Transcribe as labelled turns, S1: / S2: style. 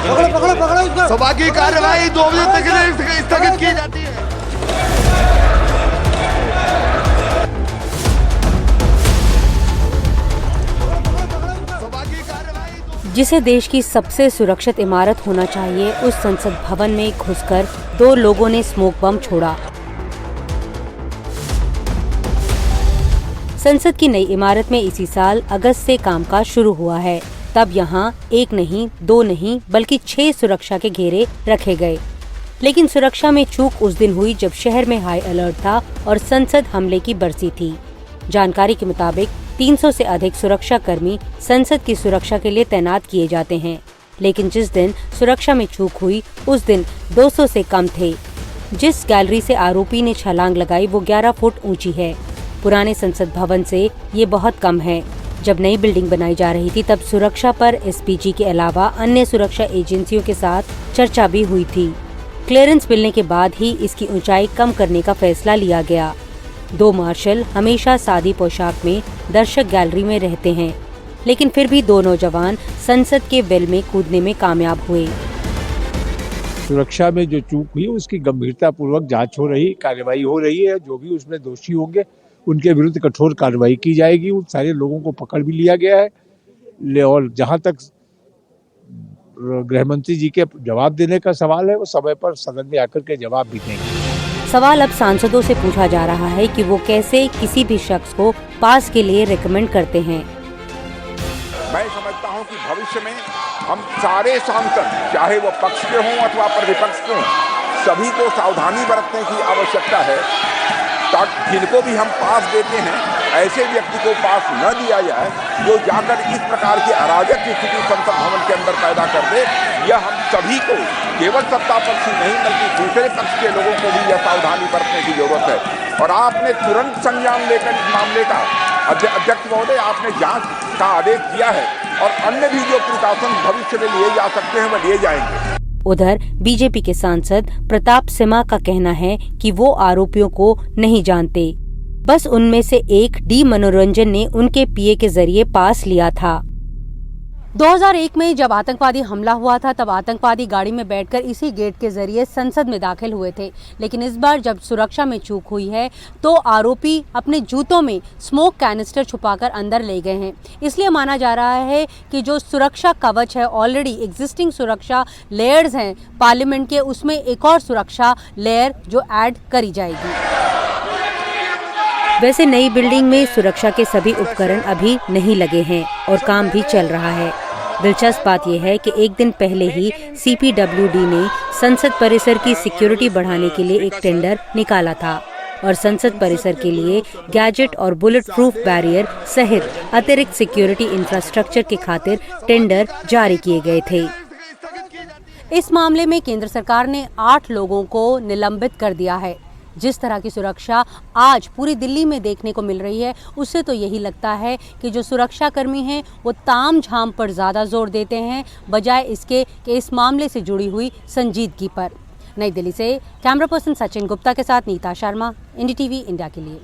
S1: सभा की कार्यवाही 2 बजे तक के लिए स्थगित की जाती है।
S2: जिसे देश की सबसे सुरक्षित इमारत होना चाहिए, उस संसद भवन में घुसकर 2 लोगों ने स्मोक बम छोड़ा। संसद की नई इमारत में इसी साल अगस्त से कामकाज शुरू हुआ है। तब यहाँ 1 नहीं, 2 नहीं, बल्कि 6 सुरक्षा के घेरे रखे गए। लेकिन सुरक्षा में चूक उस दिन हुई जब शहर में हाई अलर्ट था और संसद हमले की बरसी थी। जानकारी के मुताबिक 300 से अधिक सुरक्षा कर्मी संसद की सुरक्षा के लिए तैनात किए जाते हैं, लेकिन जिस दिन सुरक्षा में चूक हुई उस दिन 200 से कम थे। जिस गैलरी से आरोपी ने छलांग लगाई वो 11 फुट ऊंची है। पुराने संसद भवन से ये बहुत कम है। जब नई बिल्डिंग बनाई जा रही थी तब सुरक्षा पर एसपीजी के अलावा अन्य सुरक्षा एजेंसियों के साथ चर्चा भी हुई थी। क्लियरेंस मिलने के बाद ही इसकी ऊंचाई कम करने का फैसला लिया गया। 2 मार्शल हमेशा सादी पोशाक में दर्शक गैलरी में रहते हैं, लेकिन फिर भी 2 नौजवान संसद के वेल में कूदने में कामयाब हुए।
S3: सुरक्षा में जो चूक हुई उसकी गंभीरता पूर्वक जांच हो रही, कार्रवाई हो रही है। जो भी उसमें दोषी होंगे उनके विरुद्ध कठोर कार्रवाई की जाएगी। उन सारे लोगों को पकड़ भी लिया गया है और जहां तक गृह मंत्री जी के जवाब देने का सवाल है वो समय पर सदन में आकर के जवाब भी देंगे।
S2: सवाल अब सांसदों से पूछा जा रहा है कि वो कैसे किसी भी शख्स को पास के लिए रिकमेंड करते हैं।
S4: मैं समझता हूं कि भविष्य में हम सारे सांसद, चाहे वो पक्ष के हों अथवा प्रतिपक्ष के हों, सभी को सावधानी बरतने की आवश्यकता है ताकि जिनको भी हम पास देते हैं ऐसे व्यक्ति को पास न दिया जाए जो जाकर इस प्रकार की अराजक स्थिति संसद भवन के अंदर पैदा कर दे। यह हम सभी को, केवल सत्ता पक्ष ही नहीं बल्कि दूसरे पक्ष के लोगों को भी यह सावधानी बरतने की जरूरत है। और आपने तुरंत संज्ञान लेकर इस मामले का अध्यक्ष महोदय आपने जांच का आदेश दिया है और अन्य भी जो प्रिकॉशन भविष्य में लिए जा सकते हैं वह लिए जाएंगे।
S2: उधर बीजेपी के सांसद प्रताप सिम्हा का कहना है कि वो आरोपियों को नहीं जानते, बस उनमें से एक डी मनोरंजन ने उनके पीए के जरिए पास लिया था। 2001 में जब आतंकवादी हमला हुआ था तब आतंकवादी गाड़ी में बैठकर इसी गेट के जरिए संसद में दाखिल हुए थे। लेकिन इस बार जब सुरक्षा में चूक हुई है तो आरोपी अपने जूतों में स्मोक कैनिस्टर छुपाकर अंदर ले गए हैं। इसलिए माना जा रहा है कि जो सुरक्षा कवच है, ऑलरेडी एग्जिस्टिंग सुरक्षा लेयर्स हैं पार्लियामेंट के, उसमें एक और सुरक्षा लेयर जो ऐड करी जाएगी। वैसे नई बिल्डिंग में सुरक्षा के सभी उपकरण अभी नहीं लगे हैं और काम भी चल रहा है। दिलचस्प बात यह है कि एक दिन पहले ही CPWD ने संसद परिसर की सिक्योरिटी बढ़ाने के लिए एक टेंडर निकाला था और संसद परिसर के लिए गैजेट और बुलेट प्रूफ बैरियर सहित अतिरिक्त सिक्योरिटी इंफ्रास्ट्रक्चर के खातिर टेंडर जारी किए गए थे। इस मामले में केंद्र सरकार ने 8 लोगों को निलंबित कर दिया है। जिस तरह की सुरक्षा आज पूरी दिल्ली में देखने को मिल रही है उससे तो यही लगता है कि जो सुरक्षा कर्मी हैं वो तामझाम पर ज़्यादा जोर देते हैं बजाय इसके कि इस मामले से जुड़ी हुई संजीदगी पर। नई दिल्ली से कैमरा पर्सन सचिन गुप्ता के साथ नीता शर्मा, NDTV इंडिया के लिए।